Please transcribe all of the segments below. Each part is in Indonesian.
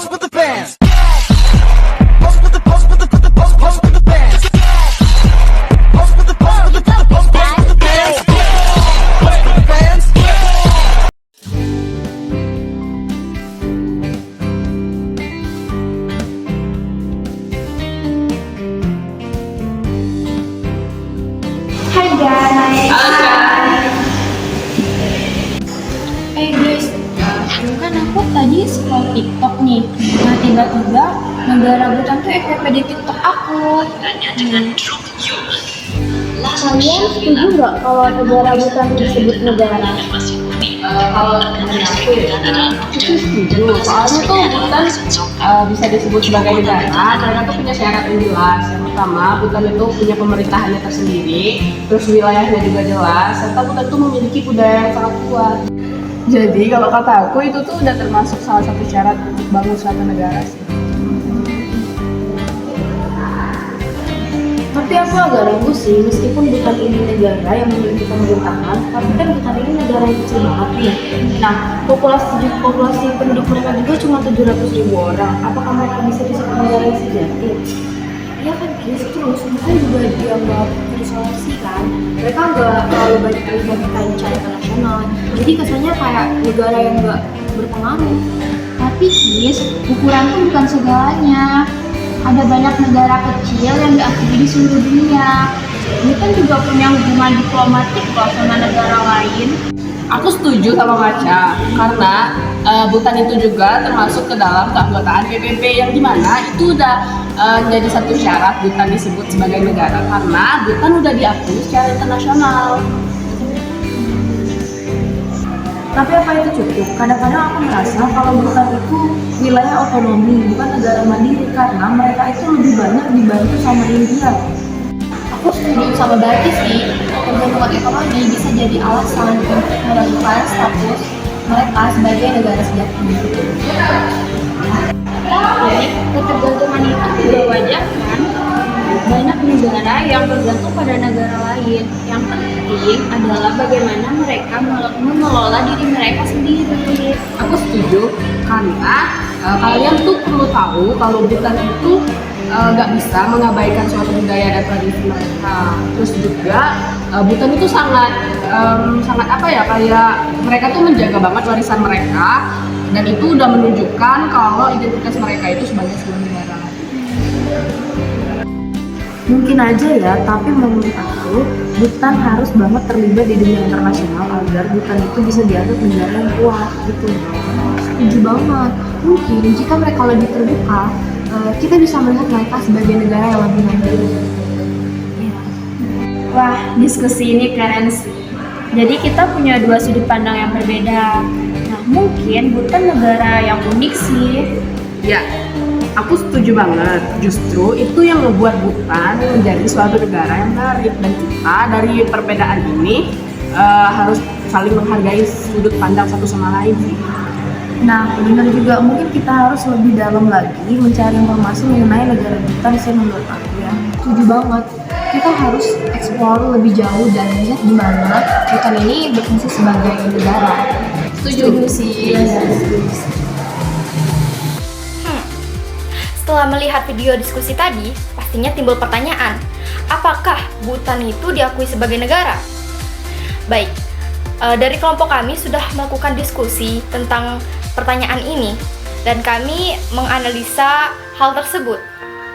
pose with the bands. Pose with the pose with the pose with the bands. Pose with the pose with the pose with the bands. Pose with the bands. Hai guys. Guys, kan aku tadi scroll TikTok nih. Nah tiba-tiba negara Bhutan tuh FYP di TikTok aku. Kalian setuju nggak kalau negara Bhutan disebut negara? Kalau dari aku ya, itu setuju. Soalnya tuh Bhutan bisa disebut sebagai negara karena tuh punya syarat yang jelas. Yang pertama, Bhutan itu punya pemerintahannya tersendiri, terus wilayahnya juga jelas, serta Bhutan tuh memiliki budaya yang sangat kuat. Jadi kalau kata aku itu tuh udah termasuk salah satu syarat untuk bangun suatu negara sih. Tapi aku agak ragu sih, meskipun Bhutan ini negara yang memiliki pemerintahan, tapi kan Bhutan ini negara yang kecil banget nih. Nah, populasi penduduk mereka juga cuma 700.000 orang. Apakah mereka bisa disebut negara yang sejati? Iya kan guys, terus mereka juga dianggap terisolasi kan. Mereka nggak terlalu banyak terlibat di kancah internasional. Jadi kesannya kayak negara yang nggak berpengaruh. Tapi guys, ukuran itu bukan segalanya. Ada banyak negara kecil yang diakui di seluruh dunia. Ini kan juga punya hubungan diplomatik kok sama negara lain. Aku setuju sama Maca, karena Bhutan itu juga termasuk ke dalam keanggotaan PBB yang dimana itu udah jadi satu syarat Bhutan disebut sebagai negara karena Bhutan udah diakui secara internasional. Tapi apa itu cukup? Kadang-kadang aku merasa kalau Bhutan itu wilayah otonomi, bukan negara mandiri karena mereka itu lebih banyak dibantu sama India. Aku setuju sama Bati sih, pergantungan ekonomi bisa jadi alasan untuk meragukan status mereka sebagai negara sejati. Jadi, ketergantungan itu juga wajar kan? Banyak negara yang bergantung pada negara lain. Yang penting adalah bagaimana mereka mengelola diri mereka sendiri. Aku setuju karena kalian tuh perlu tahu kalau Bhutan itu nggak bisa mengabaikan suatu budaya dan tradisi mereka. Terus juga Bhutan itu sangat apa ya, kayak mereka tuh menjaga banget warisan mereka dan itu udah menunjukkan kalau identitas mereka itu sebagai sebuah negara. Mungkin aja ya, tapi menurut aku Bhutan harus banget terlibat di dunia internasional agar Bhutan itu bisa dianggap negara yang kuat gitu. Setuju banget. Mungkin jika mereka lebih terbuka, kita bisa melihat mereka sebagai negara yang lebih mandiri. Wah, diskusi ini keren sih. Jadi kita punya dua sudut pandang yang berbeda. Nah, mungkin Bhutan negara yang unik sih. Ya, aku setuju banget. Justru itu yang membuat Bhutan menjadi suatu negara yang menarik dan kita dari perbedaan ini harus saling menghargai sudut pandang satu sama lain. Nah, benar juga, mungkin kita harus lebih dalam lagi mencari informasi mengenai negara Bhutan sih menurut aku ya. Setuju banget. Kita harus eksplor lebih jauh dan lihat gimana Bhutan ini berfungsi sebagai negara. Setuju sih. Setelah melihat video diskusi tadi, pastinya timbul pertanyaan, apakah Bhutan itu diakui sebagai negara? Baik, dari kelompok kami sudah melakukan diskusi tentang pertanyaan ini dan kami menganalisa hal tersebut.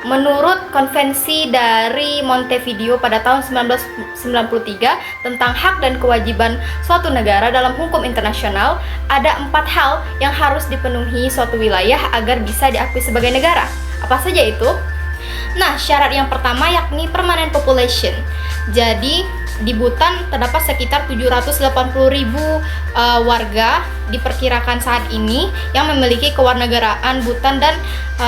Menurut konvensi dari Montevideo pada tahun 1993 tentang hak dan kewajiban suatu negara dalam hukum internasional, ada 4 hal yang harus dipenuhi suatu wilayah agar bisa diakui sebagai negara. Apa saja itu? Nah, syarat yang pertama yakni permanent population. Jadi, di Bhutan terdapat sekitar 780.000 warga diperkirakan saat ini yang memiliki kewarganegaraan Bhutan dan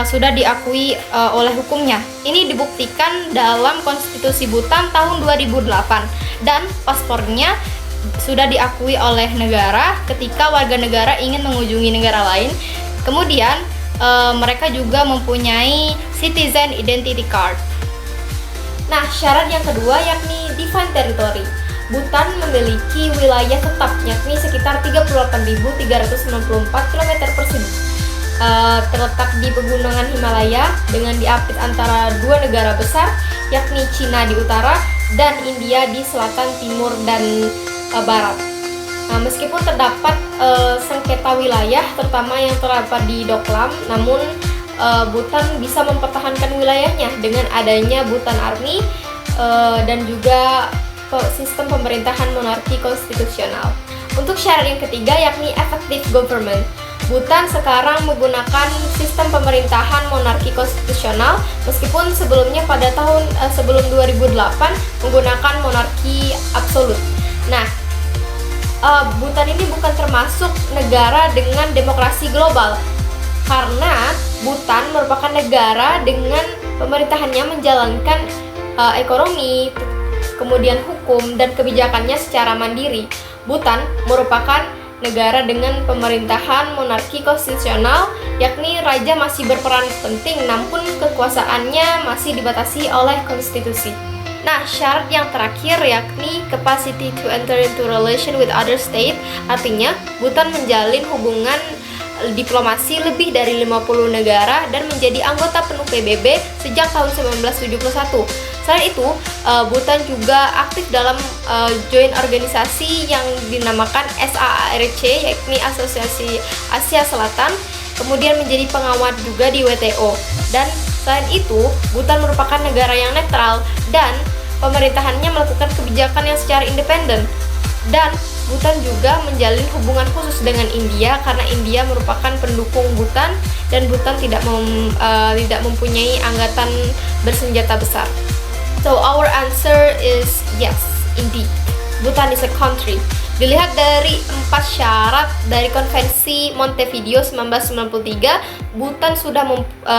sudah diakui oleh hukumnya. Ini dibuktikan dalam konstitusi Bhutan tahun 2008 dan paspornya sudah diakui oleh negara ketika warga negara ingin mengunjungi negara lain. Kemudian mereka juga mempunyai citizen identity card. Nah, syarat yang kedua yakni defined territory. Bhutan memiliki wilayah tetap yakni sekitar 38.394 km persegi. terletak di pegunungan Himalaya dengan diapit antara dua negara besar, yakni Cina di utara dan India di selatan, timur, dan barat. Nah, meskipun terdapat sengketa wilayah, terutama yang terdapat di Doklam, namun Bhutan bisa mempertahankan wilayahnya dengan adanya Bhutan Army dan juga sistem pemerintahan monarki konstitusional. Untuk syarat yang ketiga yakni effective government. Bhutan sekarang menggunakan sistem pemerintahan monarki konstitusional, meskipun sebelumnya pada tahun sebelum 2008 menggunakan monarki absolut. Nah, Bhutan ini bukan termasuk negara dengan demokrasi global, karena Bhutan merupakan negara dengan pemerintahannya menjalankan ekonomi, kemudian hukum, dan kebijakannya secara mandiri. Bhutan merupakan negara dengan pemerintahan monarki konstitusional, yakni raja masih berperan penting namun kekuasaannya masih dibatasi oleh konstitusi. Nah, syarat yang terakhir yakni capacity to enter into relation with other state, artinya Bhutan menjalin hubungan diplomasi lebih dari 50 negara dan menjadi anggota penuh PBB sejak tahun 1971. Selain itu, Bhutan juga aktif dalam joint organisasi yang dinamakan SAARC, yakni Asosiasi Asia Selatan, kemudian menjadi pengamat juga di WTO. Dan selain itu, Bhutan merupakan negara yang netral dan pemerintahannya melakukan kebijakan yang secara independen. Dan Bhutan juga menjalin hubungan khusus dengan India karena India merupakan pendukung Bhutan dan Bhutan tidak mempunyai angkatan bersenjata besar. So our answer is yes, indeed. Bhutan is a country. Dilihat dari 4 syarat dari Konvensi Montevideo 1993, Bhutan sudah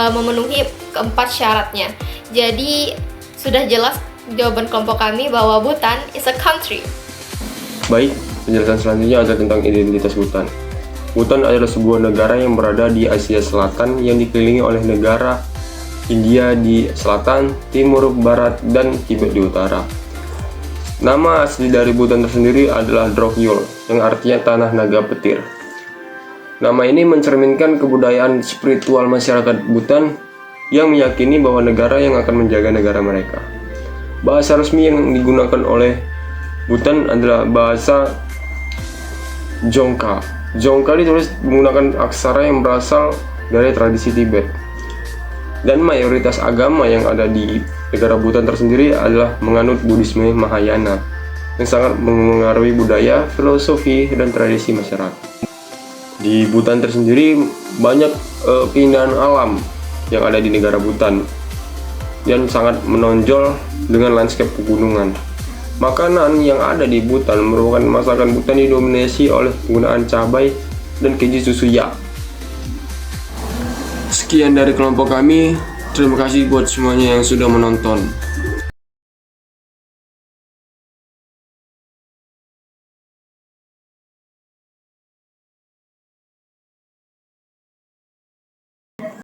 memenuhi keempat syaratnya. Jadi sudah jelas jawaban kelompok kami bahwa Bhutan is a country. Baik, penjelasan selanjutnya adalah tentang identitas Bhutan. Bhutan adalah sebuah negara yang berada di Asia Selatan yang dikelilingi oleh negara India di selatan, timur, barat, dan Tibet di utara. Nama asli dari Bhutan tersendiri adalah Drogyul, yang artinya tanah naga petir. Nama ini mencerminkan kebudayaan spiritual masyarakat Bhutan yang meyakini bahwa negara yang akan menjaga negara mereka. Bahasa resmi yang digunakan oleh Bhutan adalah bahasa Dzongkha. Dzongkha ditulis menggunakan aksara yang berasal dari tradisi Tibet. Dan mayoritas agama yang ada di negara Bhutan tersendiri adalah menganut Buddhisme Mahayana yang sangat mengaruhi budaya, filosofi, dan tradisi masyarakat. Di Bhutan tersendiri banyak keindahan alam yang ada di negara Bhutan dan sangat menonjol dengan landscape pegunungan. Makanan yang ada di Bhutan merupakan masakan Bhutan didominasi oleh penggunaan cabai dan keju susu yak. Sekian dari kelompok kami. Terima kasih buat semuanya yang sudah menonton.